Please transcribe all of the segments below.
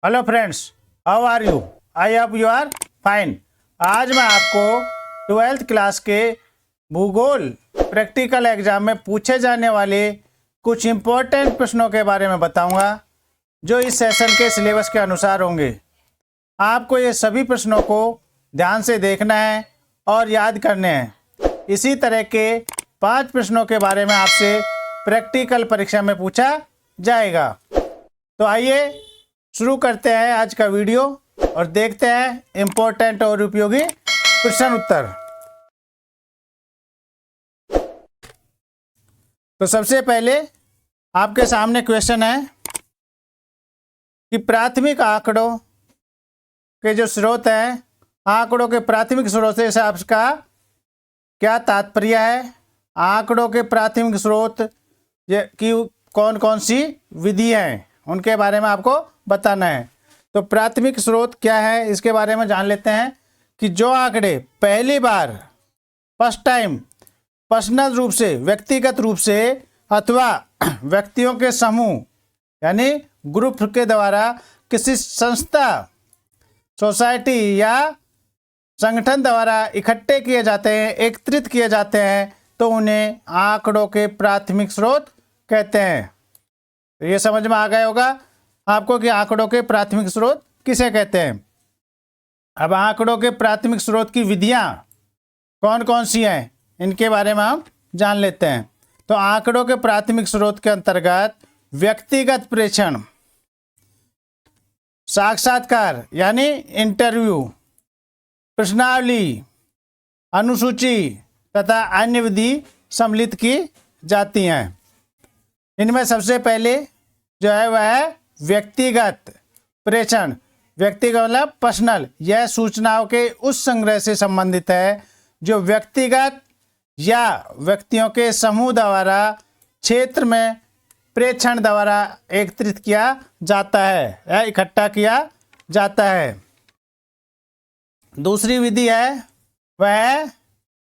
Hello friends, how are you? I hope you are fine. आज मैं आपको 12th class के भूगोल प्रैक्टिकल एग्जाम में पूछे जाने वाले कुछ इम्पोर्टेंट प्रश्नों के बारे में बताऊंगा, जो इस सेशन के सिलेबस के अनुसार होंगे। आपको ये सभी प्रश्नों को ध्यान से देखना है और याद करने हैं। इसी तरह के 5 प्रश्नों के बारे में आपसे प्रैक्टिकल परीक्षा में पूछा जाएगा। तो आइए शुरू करते हैं आज का वीडियो और देखते हैं इम्पोर्टेंट और उपयोगी प्रश्न उत्तर। तो सबसे पहले आपके सामने क्वेश्चन है कि प्राथमिक आंकड़ों के जो स्रोत हैं, आंकड़ों के प्राथमिक स्रोत से आपका क्या तात्पर्य है। आंकड़ों के प्राथमिक स्रोत की कौन कौन सी विधि हैं, उनके बारे में आपको बताना है। तो प्राथमिक स्रोत क्या है, इसके बारे में जान लेते हैं कि जो आंकड़े पहली बार फर्स्ट टाइम पर्सनल रूप से, व्यक्तिगत रूप से अथवा व्यक्तियों के समूह यानी ग्रुप के द्वारा किसी संस्था, सोसाइटी या संगठन द्वारा इकट्ठे किए जाते हैं, एकत्रित किए जाते हैं, तो उन्हें आंकड़ों के प्राथमिक स्रोत कहते हैं। तो ये समझ में आ गया होगा आपको कि आंकड़ों के प्राथमिक स्रोत किसे कहते हैं। अब आंकड़ों के प्राथमिक स्रोत की विधियां कौन कौन सी हैं, इनके बारे में हम जान लेते हैं। तो आंकड़ों के प्राथमिक स्रोत के अंतर्गत व्यक्तिगत प्रेक्षण, साक्षात्कार यानी इंटरव्यू, प्रश्नावली, अनुसूची तथा अन्य विधि सम्मिलित की जाती हैं। इनमें सबसे पहले जो है वह है व्यक्तिगत प्रेक्षण। व्यक्तिगत मतलब पर्सनल। यह सूचनाओं के उस संग्रह से संबंधित है जो व्यक्तिगत या व्यक्तियों के समूह द्वारा क्षेत्र में प्रेक्षण द्वारा एकत्रित किया जाता है या इकट्ठा किया जाता है। दूसरी विधि है वह है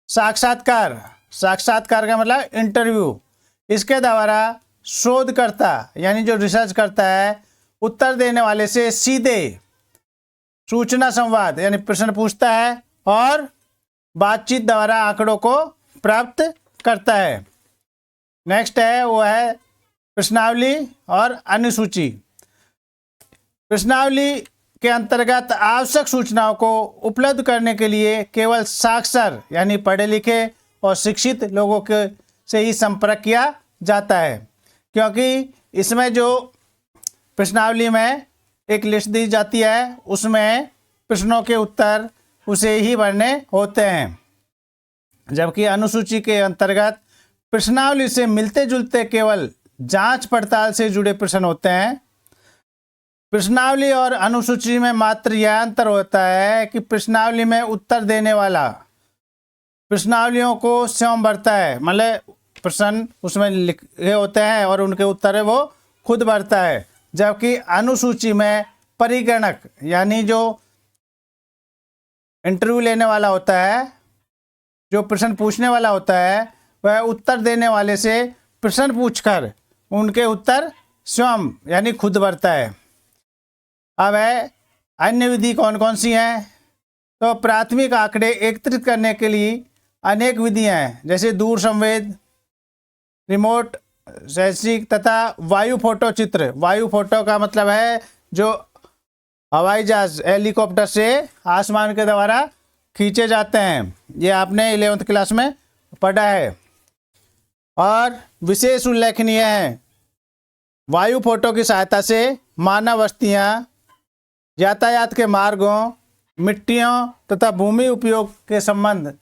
साक्षात्कार। साक्षात्कार का मतलब इंटरव्यू। इसके द्वारा शोधकर्ता यानी जो रिसर्च करता है, उत्तर देने वाले से सीधे सूचना संवाद यानी प्रश्न पूछता है और बातचीत द्वारा आंकड़ों को प्राप्त करता है। नेक्स्ट है वो है प्रश्नावली और अनुसूची। प्रश्नावली के अंतर्गत आवश्यक सूचनाओं को उपलब्ध करने के लिए केवल साक्षर यानी पढ़े लिखे और शिक्षित लोगों के से ही संपर्क किया जाता है, क्योंकि इसमें जो प्रश्नावली में एक लिस्ट दी जाती है, उसमें प्रश्नों के उत्तर उसे ही भरने होते हैं। जबकि अनुसूची के अंतर्गत प्रश्नावली से मिलते जुलते केवल जांच पड़ताल से जुड़े प्रश्न होते हैं। प्रश्नावली और अनुसूची में मात्र यह अंतर होता है कि प्रश्नावली में उत्तर देने वाला प्रश्नावलियों को स्वयं भरता है, मतलब प्रश्न उसमें लिखे होते हैं और उनके उत्तर है वो खुद भरता है। जबकि अनुसूची में परिगणक यानी जो इंटरव्यू लेने वाला होता है, जो प्रश्न पूछने वाला होता है, वह उत्तर देने वाले से प्रश्न पूछकर उनके उत्तर स्वयं यानी खुद भरता है। अब है अन्य विधि कौन कौन सी हैं। तो प्राथमिक आंकड़े एकत्रित करने के लिए अनेक विधियां हैं, जैसे दूर संवेद, रिमोट सेंसिंग तथा वायु फोटो चित्र। वायु फोटो का मतलब है जो हवाई जहाज, हेलीकॉप्टर से आसमान के द्वारा खींचे जाते हैं। ये आपने 11th क्लास में पढ़ा है। और विशेष उल्लेखनीय है, वायु फोटो की सहायता से मानव बस्तियाँ, यातायात के मार्गों, मिट्टियों तथा भूमि उपयोग के संबंध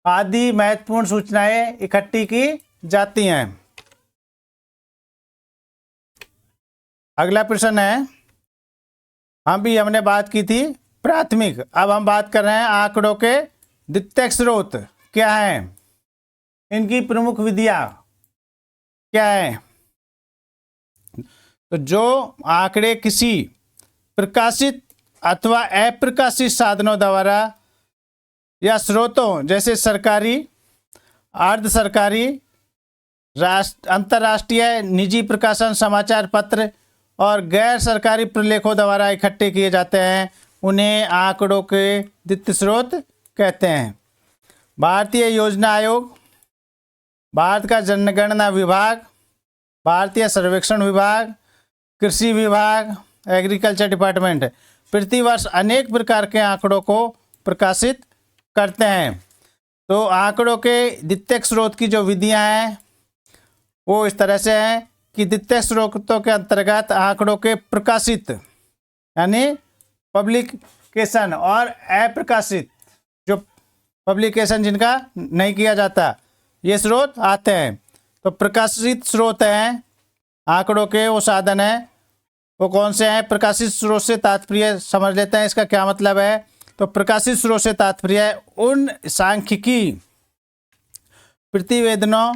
आदि महत्वपूर्ण सूचनाएं इकट्ठी की जाती हैं। अगला प्रश्न है, हमने बात की थी प्राथमिक, अब हम बात कर रहे हैं आंकड़ों के द्वितीयक स्रोत क्या हैं, इनकी प्रमुख विधियां क्या हैं। तो जो आंकड़े किसी प्रकाशित अथवा अप्रकाशित साधनों द्वारा या स्रोतों जैसे सरकारी, अर्ध सरकारी, अंतर्राष्ट्रीय, निजी प्रकाशन, समाचार पत्र और गैर सरकारी प्रलेखों द्वारा इकट्ठे किए जाते हैं उन्हें आंकड़ों के द्वितीय स्रोत कहते हैं। भारतीय योजना आयोग, भारत का जनगणना विभाग, भारतीय सर्वेक्षण विभाग, कृषि विभाग, एग्रीकल्चर डिपार्टमेंट प्रतिवर्ष अनेक प्रकार के आंकड़ों को प्रकाशित करते हैं। तो आंकड़ों के द्वितीयक स्रोत की जो विधियां हैं वो इस तरह से हैं कि द्वितीयक स्रोतों के अंतर्गत आंकड़ों के प्रकाशित यानी पब्लिकेशन और अप्रकाशित जो पब्लिकेशन जिनका नहीं किया जाता ये स्रोत आते हैं। तो प्रकाशित स्रोत हैं आंकड़ों के वो साधन हैं, वो कौन से हैं? प्रकाशित स्रोत से तात्पर्य समझ लेते हैं इसका क्या मतलब है। तो प्रकाशित स्रोत से तात्पर्य है उन सांख्यिकी प्रतिवेदनों,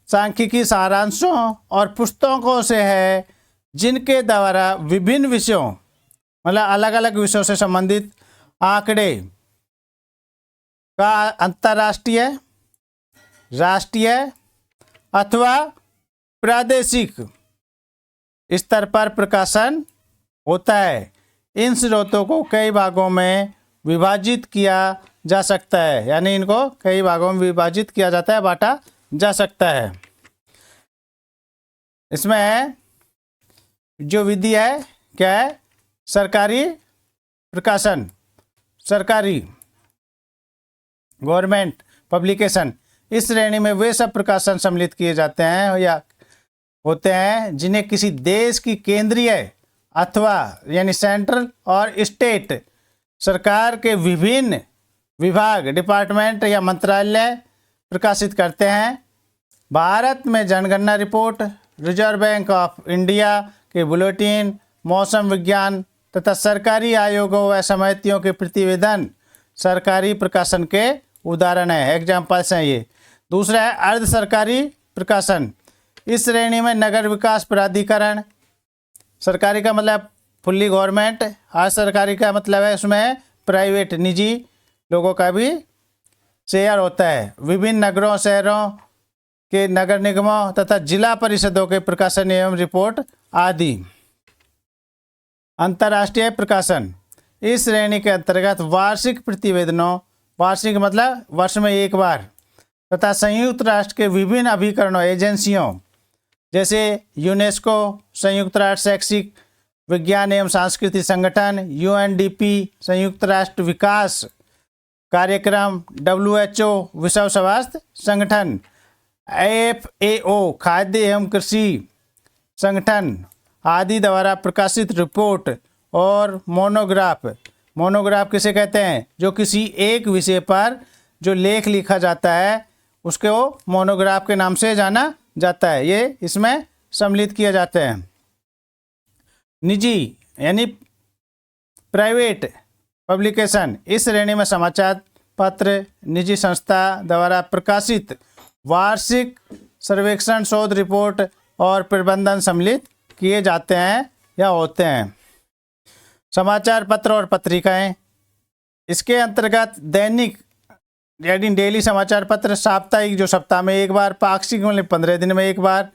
सांख्यिकी सारांशों और पुस्तकों से है जिनके द्वारा विभिन्न विषयों मतलब अलग अलग विषयों से संबंधित आंकड़े का अंतर्राष्ट्रीय, राष्ट्रीय अथवा प्रादेशिक स्तर पर प्रकाशन होता है। इन स्रोतों को कई भागों में विभाजित किया जा सकता है, यानी इनको कई भागों में विभाजित किया जाता है, बांटा जा सकता है। इसमें जो विधि है क्या है? सरकारी प्रकाशन, सरकारी गवर्नमेंट पब्लिकेशन। इस श्रेणी में वे सब प्रकाशन सम्मिलित किए जाते हैं या होते हैं जिन्हें किसी देश की केंद्रीय अथवा यानी सेंट्रल और स्टेट सरकार के विभिन्न विभाग, डिपार्टमेंट या मंत्रालय प्रकाशित करते हैं। भारत में जनगणना report, reserve bank of India के बुलेटिन, मौसम विज्ञान तथा सरकारी आयोगों व समितियों के प्रतिवेदन सरकारी प्रकाशन के उदाहरण हैं, एग्जाम्पल्स हैं ये। दूसरा है अर्ध सरकारी प्रकाशन। इस श्रेणी में नगर विकास प्राधिकरण, सरकारी का मतलब फुल्ली गवर्नमेंट, अर्ध सरकारी का मतलब है उसमें प्राइवेट निजी लोगों का भी शेयर होता है। विभिन्न नगरों, शहरों के नगर निगमों तथा जिला परिषदों के प्रकाशन एवं रिपोर्ट आदि। अंतर्राष्ट्रीय प्रकाशन इस श्रेणी के अंतर्गत वार्षिक प्रतिवेदनों, वार्षिक मतलब वर्ष में एक बार, तथा संयुक्त राष्ट्र के विभिन्न अभिकरणों, एजेंसियों जैसे यूनेस्को, संयुक्त राष्ट्र शैक्षिक विज्ञान एवं सांस्कृतिक संगठन, UNDP संयुक्त राष्ट्र विकास कार्यक्रम, WHO विश्व स्वास्थ्य संगठन, FAO खाद्य एवं कृषि संगठन आदि द्वारा प्रकाशित रिपोर्ट और मोनोग्राफ। मोनोग्राफ किसे कहते हैं? जो किसी एक विषय पर जो लेख लिखा जाता है उसको मोनोग्राफ के नाम से जाना जाता है। ये इसमें सम्मिलित किए जाते हैं। निजी यानी प्राइवेट पब्लिकेशन इस श्रेणी में समाचार पत्र, निजी संस्था द्वारा प्रकाशित वार्षिक सर्वेक्षण, शोध रिपोर्ट और प्रबंधन सम्मिलित किए जाते हैं या होते हैं। समाचार पत्र और पत्रिकाएं, इसके अंतर्गत दैनिक यानी डेली समाचार पत्र, साप्ताहिक जो सप्ताह में एक बार, पाक्षिक मतलब 15 दिन में एक बार,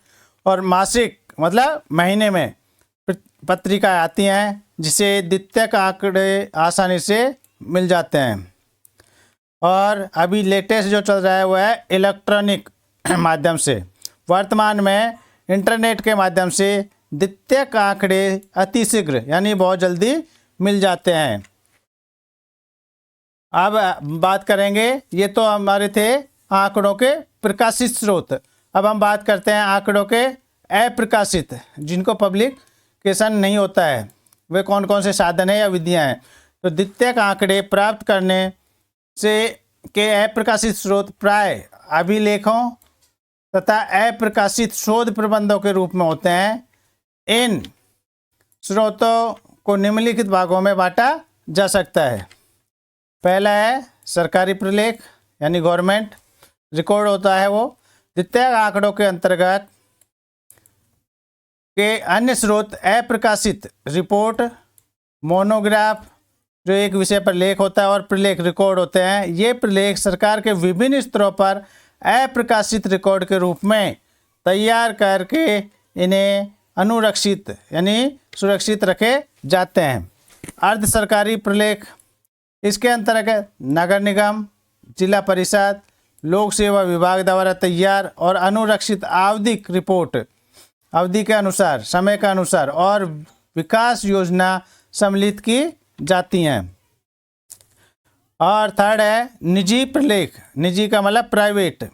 और मासिक मतलब महीने में पत्रिकाएं आती हैं जिसे द्वितीयक आंकड़े आसानी से मिल जाते हैं। और अभी लेटेस्ट जो चल रहा है वो है इलेक्ट्रॉनिक माध्यम से। वर्तमान में इंटरनेट के माध्यम से द्वितीयक आंकड़े अतिशीघ्र यानी बहुत जल्दी मिल जाते हैं। अब बात करेंगे, ये तो हमारे थे आंकड़ों के प्रकाशित स्रोत। अब हम बात करते हैं आंकड़ों के अप्रकाशित, जिनको पब्लिकेशन नहीं होता है, वे कौन कौन से साधन हैं या विधियां हैं। तो द्वितीयक आंकड़े प्राप्त करने से के अप्रकाशित स्रोत प्राय अभिलेखों तथा अप्रकाशित शोध प्रबंधों के रूप में होते हैं। इन स्रोतों को निम्नलिखित भागों में बांटा जा सकता है। पहला है सरकारी प्रलेख यानी गवर्नमेंट रिकॉर्ड होता है वो। द्वितीयक आंकड़ों के अंतर्गत के अन्य स्रोत अप्रकाशित रिपोर्ट, मोनोग्राफ जो एक विषय पर लेख होता है, और प्रलेख रिकॉर्ड होते हैं। ये प्रलेख सरकार के विभिन्न स्तरों पर अप्रकाशित रिकॉर्ड के रूप में तैयार करके इन्हें अनुरक्षित यानी सुरक्षित रखे जाते हैं। अर्ध सरकारी प्रलेख, इसके अंतर्गत नगर निगम, जिला परिषद, लोक सेवा विभाग द्वारा तैयार और अनुरक्षित आवधिक रिपोर्ट अवधि के अनुसार, समय के अनुसार और विकास योजना सम्मिलित की जाती हैं। और थर्ड है निजी प्रलेख, निजी का मतलब प्राइवेट।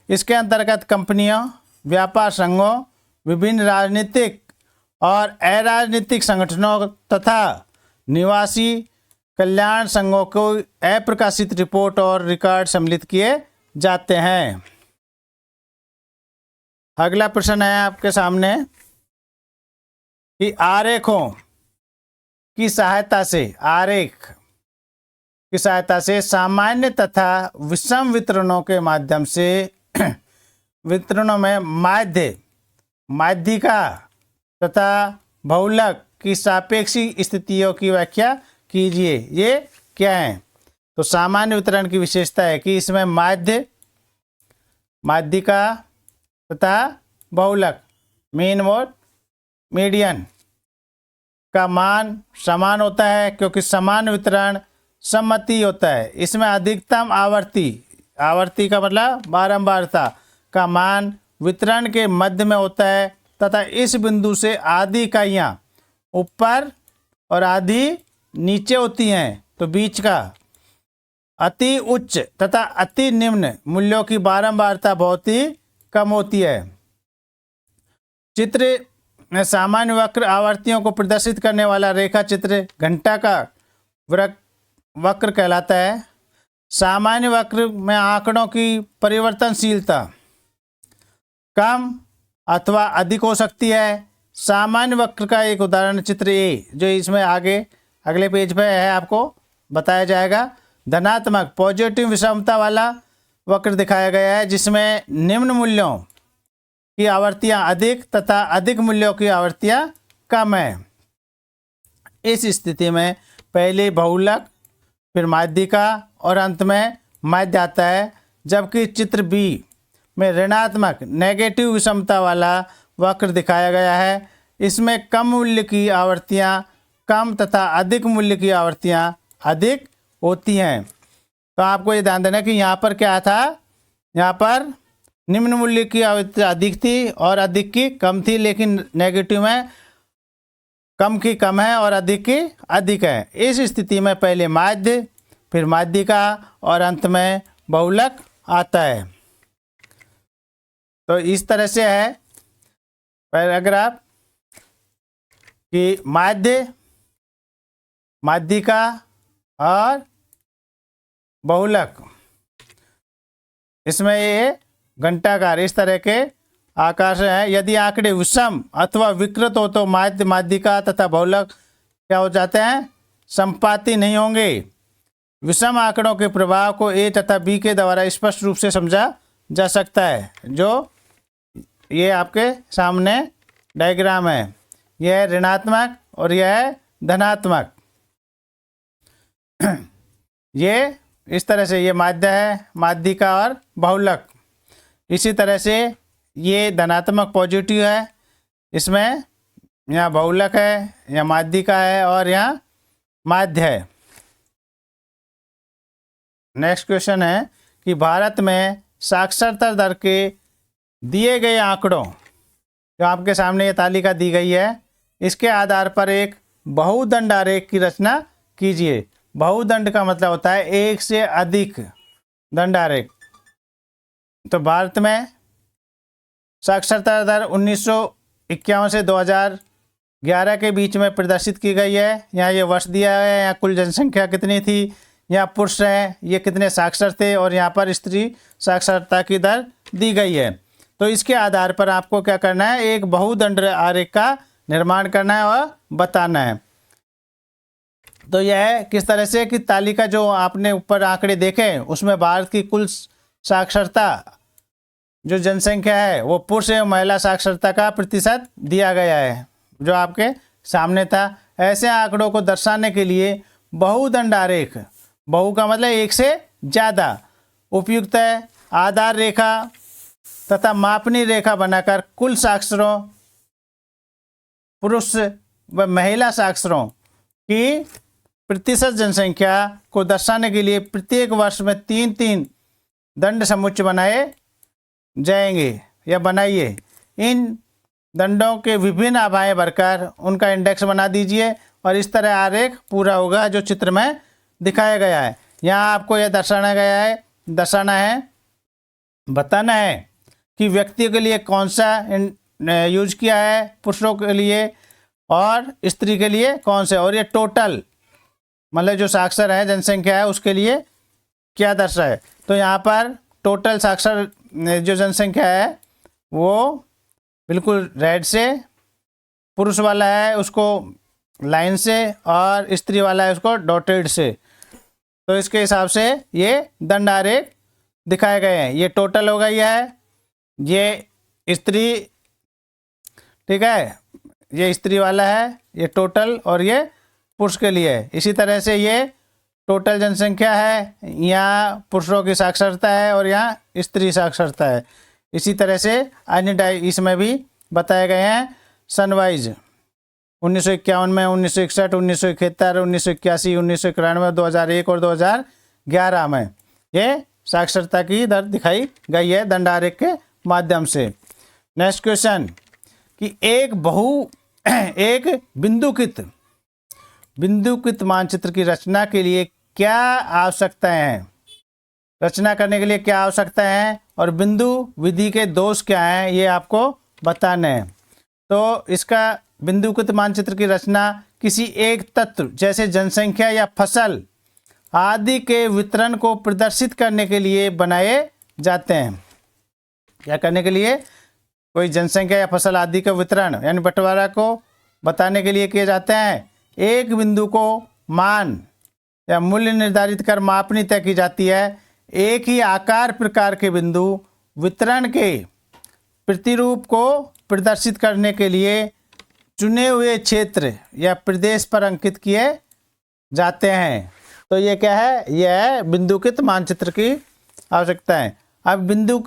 इसके अंतर्गत कंपनियों, व्यापार संघों, विभिन्न राजनीतिक और अराजनीतिक संगठनों तथा निवासी कल्याण संघों को अप्रकाशित रिपोर्ट और रिकॉर्ड सम्मिलित किए जाते हैं। अगला प्रश्न है आपके सामने कि आरेखों की सहायता से, आरेख की सहायता से सामान्य तथा विषम वितरणों के माध्यम से वितरणों में माध्यिका तथा बहुलक की सापेक्षी स्थितियों की व्याख्या कीजिए। ये क्या है? तो सामान्य वितरण की विशेषता है कि इसमें माध्यिका तथा बहुलक, मीन और मीडियन का मान समान होता है, क्योंकि समान वितरण सम्मति होता है। इसमें अधिकतम आवर्ती का मतलब बारंबारता का मान वितरण के मध्य में होता है तथा इस बिंदु से आधी इकाइयाँ ऊपर और आधी नीचे होती हैं। तो बीच का अति उच्च तथा अति निम्न मूल्यों की बारंबारता बहुत ही कम होती है। चित्र में सामान्य वक्र आवर्तियों को प्रदर्शित करने वाला रेखा चित्र घंटा का वक्र कहलाता है। सामान्य वक्र में आंकड़ों की परिवर्तनशीलता कम अथवा अधिक हो सकती है। सामान्य वक्र का एक उदाहरण चित्र ए, जो इसमें आगे अगले पेज पे है, आपको बताया जाएगा। धनात्मक पॉजिटिव विषमता वाला वक्र दिखाया गया है, जिसमें निम्न मूल्यों की आवृत्तियां अधिक तथा अधिक मूल्यों की आवृत्तियां कम है। इस स्थिति में पहले बहुलक, फिर माध्यिका और अंत में माध्य आता है। जबकि चित्र बी में ऋणात्मक नेगेटिव विषमता वाला वक्र दिखाया गया है। इसमें कम मूल्य की आवृत्तियां कम तथा अधिक मूल्य की आवृत्तियां अधिक होती हैं। तो आपको ये ध्यान देना कि यहाँ पर क्या था, यहाँ पर निम्न मूल्य की आवृत्ति अधिक थी और अधिक की कम थी, लेकिन नेगेटिव में कम की कम है और अधिक की अधिक है। इस स्थिति में पहले माध्य, फिर माध्यिका और अंत में बहुलक आता है। तो इस तरह से है पैराग्राफ कि माध्य, माध्यिका और बहुलक, इसमें ये घंटाकार इस तरह के आकार से है। यदि आंकड़े विषम अथवा विकृत हो तो माध्य, माध्यिका तथा बहुलक क्या हो जाते हैं, संपाती नहीं होंगे। विषम आंकड़ों के प्रभाव को ए तथा बी के द्वारा स्पष्ट रूप से समझा जा सकता है। जो ये आपके सामने डायग्राम है, यह है ऋणात्मक और यह है धनात्मक। ये इस तरह से ये माध्य है, माध्यिका और बहुलक। इसी तरह से ये धनात्मक पॉजिटिव है, इसमें यहाँ बहुलक है, यहाँ माध्यिका है और यहाँ माध्य है। नेक्स्ट क्वेश्चन है कि भारत में साक्षरता दर के दिए गए आंकड़ों, जो आपके सामने ये तालिका दी गई है, इसके आधार पर एक बहुदंड आरेख की रचना कीजिए। बहुदंड का मतलब होता है एक से अधिक दंड आरेख। तो भारत में साक्षरता दर 1951 से 2011 के बीच में प्रदर्शित की गई है। यहाँ ये वर्ष दिया है, यहाँ कुल जनसंख्या कितनी थी, यहाँ पुरुष हैं ये कितने साक्षर थे और यहाँ पर स्त्री साक्षरता की दर दी गई है। तो इसके आधार पर आपको क्या करना है, एक बहुदंड आरेख का निर्माण करना है और बताना है। तो यह है किस तरह से कि तालिका जो आपने ऊपर आंकड़े देखे उसमें भारत की कुल साक्षरता जो जनसंख्या है वो पुरुष एवं महिला साक्षरता का प्रतिशत दिया गया है, जो आपके सामने था। ऐसे आंकड़ों को दर्शाने के लिए बहुदंड आरेख, बहु का मतलब एक से ज़्यादा, उपयुक्त है। आधार रेखा तथा मापनी रेखा बनाकर कुल साक्षरों पुरुष व महिला साक्षरों की प्रतिशत जनसंख्या को दर्शाने के लिए प्रत्येक वर्ष में 3-3 दंड समुच्चय बनाए जाएंगे या बनाइए। इन दंडों के विभिन्न आभाएं भरकर उनका इंडेक्स बना दीजिए और इस तरह आरेख पूरा होगा जो चित्र में दिखाया गया है। यहाँ आपको यह दर्शाना है, बताना है कि व्यक्तियों के लिए कौन सा यूज किया है, पुरुषों के लिए और स्त्री के लिए कौन से, और ये टोटल मतलब जो साक्षर है जनसंख्या है उसके लिए क्या दर्शाए। तो यहाँ पर टोटल साक्षर जो जनसंख्या है वो बिल्कुल रेड से, पुरुष वाला है उसको लाइन से और स्त्री वाला है उसको डॉटेड से। तो इसके हिसाब से ये दंड आरेख दिखाए गए हैं। ये टोटल हो गई है, ये स्त्री, ठीक है, ये स्त्री वाला है, ये टोटल, और ये पुरुष के लिए है। इसी तरह से ये टोटल जनसंख्या है, यहाँ पुरुषों की साक्षरता है और यहाँ स्त्री साक्षरता है। इसी तरह से अन्य इसमें भी बताए गए हैं सनवाइज 1951 में, 1961, 1971, 1981, 1991, 2001 और 2011 में ये साक्षरता की दर दिखाई गई है दंड आरेख के माध्यम से। नेक्स्ट क्वेश्चन कि एक बिंदुकृत मानचित्र की रचना के लिए क्या आवश्यकताएं हैं, रचना करने के लिए क्या आवश्यकता है और बिंदु विधि के दोष क्या हैं, ये आपको बताने हैं। तो इसका बिंदुकृत मानचित्र की रचना किसी एक तत्व जैसे जनसंख्या या फसल आदि के वितरण को प्रदर्शित करने के लिए बनाए जाते हैं। क्या करने के लिए? कोई जनसंख्या या फसल आदि का वितरण यानी बंटवारा को बताने के लिए किए जाते हैं। एक बिंदु को मान या मूल्य निर्धारित कर मापनी तय की जाती है। एक ही आकार प्रकार के बिंदु वितरण के प्रतिरूप को प्रदर्शित करने के लिए चुने हुए क्षेत्र या प्रदेश पर अंकित किए जाते हैं। तो ये क्या है? यह है बिंदुकृत मानचित्र की आवश्यकता है। अब बिंदु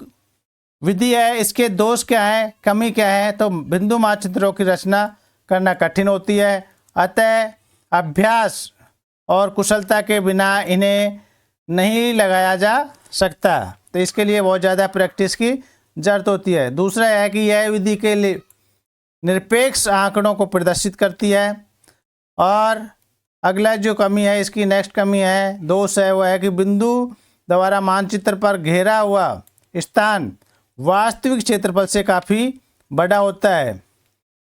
विधि है, इसके दोष क्या है, कमी क्या है? तो बिंदु मानचित्रों की रचना करना कठिन होती है, अतः अभ्यास और कुशलता के बिना इन्हें नहीं लगाया जा सकता। तो इसके लिए बहुत ज़्यादा प्रैक्टिस की जरूरत होती है। दूसरा है कि यह विधि के लिए निरपेक्ष आंकड़ों को प्रदर्शित करती है। और अगला जो कमी है, इसकी नेक्स्ट कमी है, दोष है, वो है कि बिंदु द्वारा मानचित्र पर घेरा हुआ स्थान वास्तविक क्षेत्रफल से काफ़ी बड़ा होता है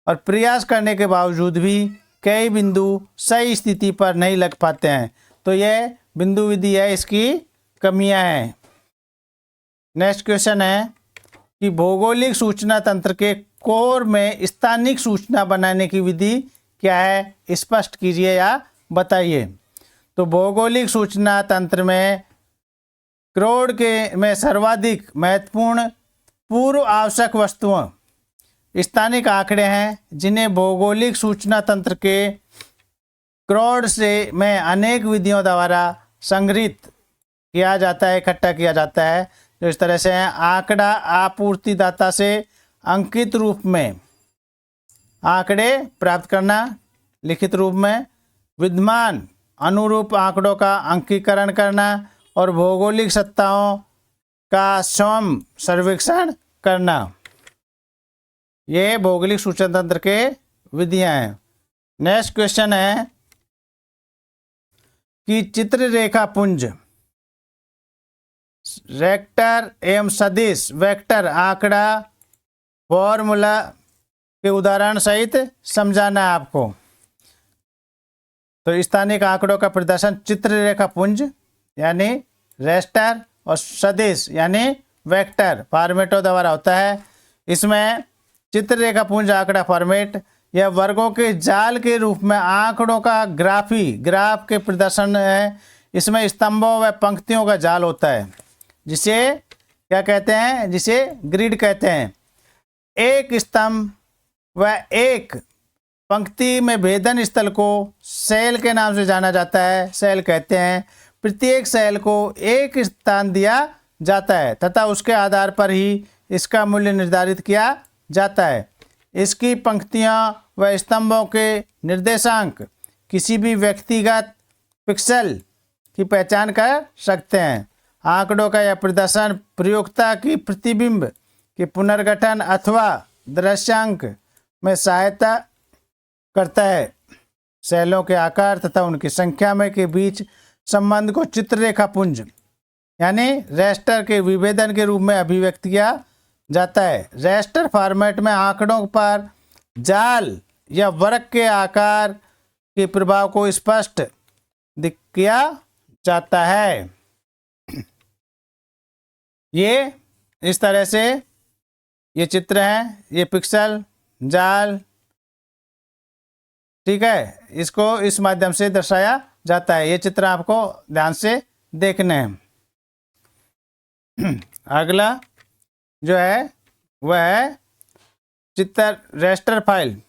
और प्रयास करने के बावजूद भी कई बिंदु सही स्थिति पर नहीं लग पाते हैं। तो यह बिंदु विधि है, इसकी कमियां हैं। नेक्स्ट क्वेश्चन है कि भौगोलिक सूचना तंत्र के कोर में स्थानिक सूचना बनाने की विधि क्या है, स्पष्ट कीजिए या बताइए। तो भौगोलिक सूचना तंत्र में क्रोड में सर्वाधिक महत्वपूर्ण पूर्व आवश्यक वस्तुओं स्थानिक आंकड़े हैं, जिन्हें भौगोलिक सूचना तंत्र के क्रोड में अनेक विधियों द्वारा संग्रहित किया जाता है, इकट्ठा किया जाता है। तो इस तरह से आंकड़ा आपूर्तिदाता से अंकित रूप में आंकड़े प्राप्त करना, लिखित रूप में विद्यमान अनुरूप आंकड़ों का अंकीकरण करना और भौगोलिक सत्ताओं का स्वयं सर्वेक्षण करना। ये भौगोलिक सूचना तंत्र के विधियां हैं। नेक्स्ट क्वेश्चन है कि चित्र रेखा पुंज वेक्टर एवं सदिश वेक्टर आंकड़ा फॉर्मूला के उदाहरण सहित समझाना है आपको। तो स्थानिक आंकड़ों का प्रदर्शन चित्र रेखा पुंज यानी रेस्टर और सदिश यानी वेक्टर फॉर्मेटों द्वारा होता है। इसमें चित्र रेखा पुंज आंकड़ा फॉर्मेट या वर्गों के जाल के रूप में आंकड़ों का ग्राफ के प्रदर्शन है। इसमें स्तंभों व पंक्तियों का जाल होता है, जिसे क्या कहते हैं? जिसे ग्रिड कहते हैं। एक स्तंभ व एक पंक्ति में भेदन स्थल को सेल के नाम से जाना जाता है, सेल कहते हैं। प्रत्येक सेल को एक स्थान दिया जाता है तथा उसके आधार पर ही इसका मूल्य निर्धारित किया जाता है। इसकी पंक्तियां व स्तंभों के निर्देशांक किसी भी व्यक्तिगत पिक्सेल की पहचान कर सकते हैं। आंकड़ों का यह प्रदर्शन प्रयोक्ता की प्रतिबिंब के पुनर्गठन अथवा दृश्यांक में सहायता करता है। सेलों के आकार तथा उनकी संख्या में के बीच संबंध को चित्ररेखा पुंज यानी रेस्टर के विभेदन के रूप में अभिव्यक्त किया जाता है। रेस्टर फॉर्मेट में आंकड़ों पर जाल या वृत्त के आकार के प्रभाव को स्पष्ट किया जाता है। ये इस तरह से ये चित्र है, ये पिक्सल जाल, ठीक है, इसको इस माध्यम से दर्शाया जाता है। ये चित्र आपको ध्यान से देखने हैं। अगला जो है वह है चित्र रेस्टर फाइल।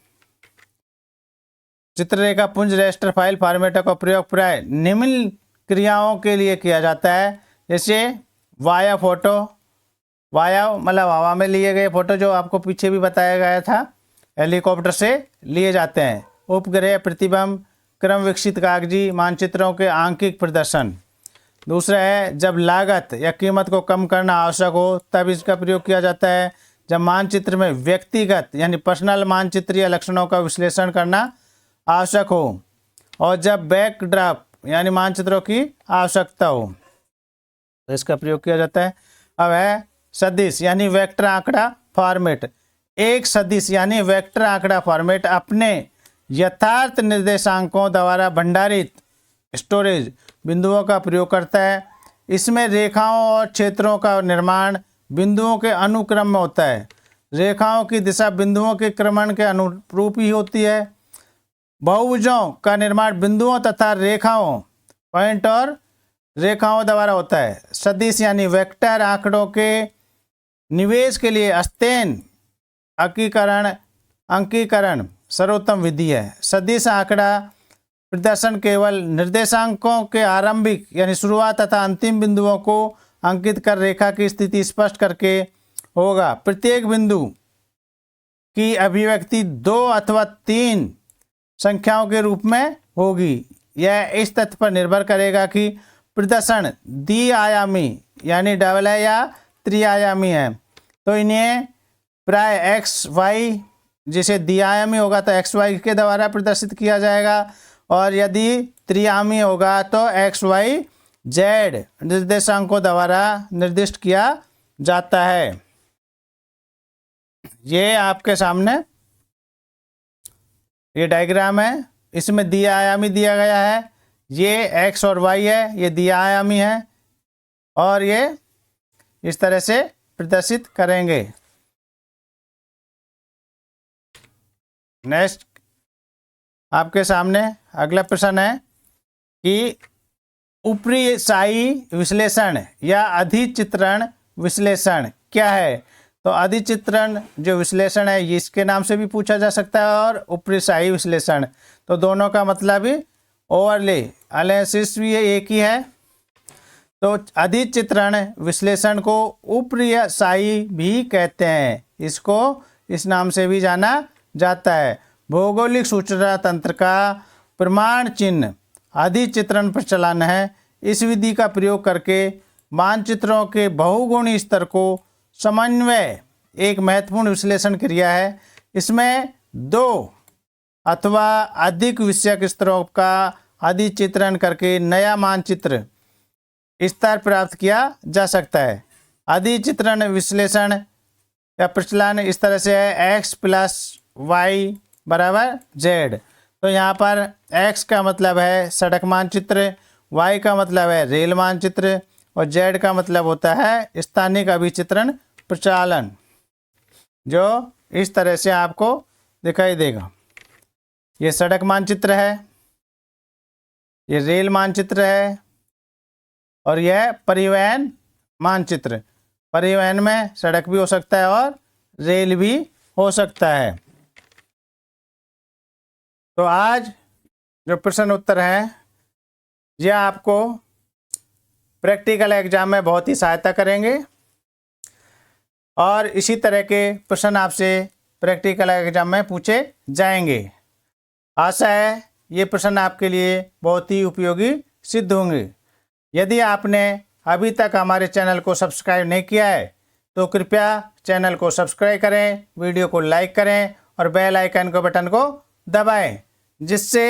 चित्ररेखा पुंज रेस्टर फाइल फॉर्मेटों का प्रयोग प्राय निम्न क्रियाओं के लिए किया जाता है, जैसे वाया फोटो, वाया मतलब हवा में लिए गए फोटो जो आपको पीछे भी बताया गया था, हेलीकॉप्टर से लिए जाते हैं। उपग्रह प्रतिबिंब, क्रम विकसित कागजी मानचित्रों के आंकिक प्रदर्शन। दूसरा है जब लागत या कीमत को कम करना आवश्यक हो तब इसका प्रयोग किया जाता है। जब मानचित्र में व्यक्तिगत यानी पर्सनल मानचित्र या लक्षणों का विश्लेषण करना आवश्यक हो, और जब बैकड्रॉप यानी मानचित्रों की आवश्यकता हो तो इसका प्रयोग किया जाता है। अब है सदिश यानी वेक्टर आंकड़ा फॉर्मेट। एक सदिश यानी वेक्टर आंकड़ा फॉर्मेट अपने यथार्थ निर्देशांकों द्वारा भंडारित स्टोरेज बिंदुओं का प्रयोग करता है। इसमें रेखाओं और क्षेत्रों का निर्माण बिंदुओं के अनुक्रम में होता है। रेखाओं की दिशा बिंदुओं के क्रमण के अनुरूप ही होती है। बहुभुजों का निर्माण बिंदुओं तथा रेखाओं पॉइंट और रेखाओं द्वारा होता है। सदिश यानी वेक्टर आंकड़ों के निवेश के लिए अस्तेन अंकीकरण सर्वोत्तम विधि है। सदिश आंकड़ा प्रदर्शन केवल निर्देशांकों के आरंभिक यानी शुरुआत तथा अंतिम बिंदुओं को अंकित कर रेखा की स्थिति स्पष्ट करके होगा। प्रत्येक बिंदु की अभिव्यक्ति 2 अथवा 3 संख्याओं के रूप में होगी। यह इस तथ्य पर निर्भर करेगा कि प्रदर्शन द्विआयामी यानी डबल है या त्रिआयामी है। तो इन्हें प्राय एक्स वाई, जिसे द्विआयामी होगा तो एक्स वाई के द्वारा प्रदर्शित किया जाएगा, और यदि त्रिआयामी होगा तो एक्स वाई जेड निर्देशांकों द्वारा निर्दिष्ट किया जाता है। ये आपके सामने ये डायग्राम है, इसमें द्विआयामी दिया गया है। ये एक्स और वाई है, ये द्विआयामी है, और ये इस तरह से प्रदर्शित करेंगे। नेक्स्ट आपके सामने अगला प्रश्न है कि ऊपरी-शाही विश्लेषण या अधिचित्रण विश्लेषण क्या है। तो अधिचित्रण जो विश्लेषण है ये इसके नाम से भी पूछा जा सकता है, और ऊपरी-शाही विश्लेषण, तो दोनों का मतलब ही ओवरले एनालिसिस भी एक ही है। तो अधिचित्रण विश्लेषण को ऊपरी-शाही भी कहते हैं, इसको इस नाम से भी जाना जाता है। भौगोलिक सूचना तंत्र का प्रमाण चिन्ह अधिचित्रण प्रचलन है। इस विधि का प्रयोग करके मानचित्रों के बहुगुणी स्तर को समन्वय एक महत्वपूर्ण विश्लेषण क्रिया है। इसमें 2 अथवा अधिक विषयक स्तरों का अधिचित्रण करके नया मानचित्र स्तर प्राप्त किया जा सकता है। अधिचित्रण विश्लेषण या प्रचलन इस तरह से है, x + y = z। तो यहाँ पर x का मतलब है सड़क मानचित्र, y का मतलब है रेल मानचित्र, और z का मतलब होता है स्थानिक अभिचित्रण प्रचालन, जो इस तरह से आपको दिखाई देगा। ये सड़क मानचित्र है, ये रेल मानचित्र है, और यह परिवहन मानचित्र। परिवहन में सड़क भी हो सकता है और रेल भी हो सकता है। तो आज जो प्रश्न उत्तर है यह आपको प्रैक्टिकल एग्जाम में बहुत ही सहायता करेंगे, और इसी तरह के प्रश्न आपसे प्रैक्टिकल एग्जाम में पूछे जाएंगे। आशा है ये प्रश्न आपके लिए बहुत ही उपयोगी सिद्ध होंगे। यदि आपने अभी तक हमारे चैनल को सब्सक्राइब नहीं किया है तो कृपया चैनल को सब्सक्राइब करें, वीडियो को लाइक करें और बेल आइकन के बटन को दबाएं, जिससे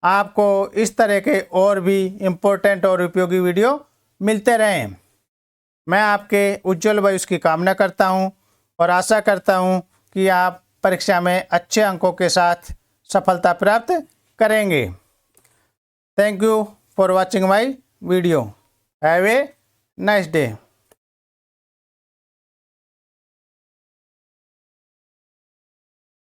आपको इस तरह के और भी इम्पोर्टेंट और उपयोगी वीडियो मिलते रहें। मैं आपके उज्जवल भविष्य की कामना करता हूं और आशा करता हूं कि आप परीक्षा में अच्छे अंकों के साथ सफलता प्राप्त करेंगे। Thank you for watching my video. Have a nice day.